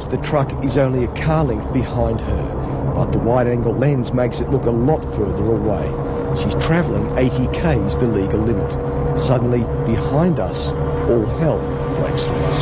the truck is only a car length behind her, but the wide-angle lens makes it look a lot further away. She's travelling 80 k's the legal limit. Suddenly, behind us, all hell breaks loose.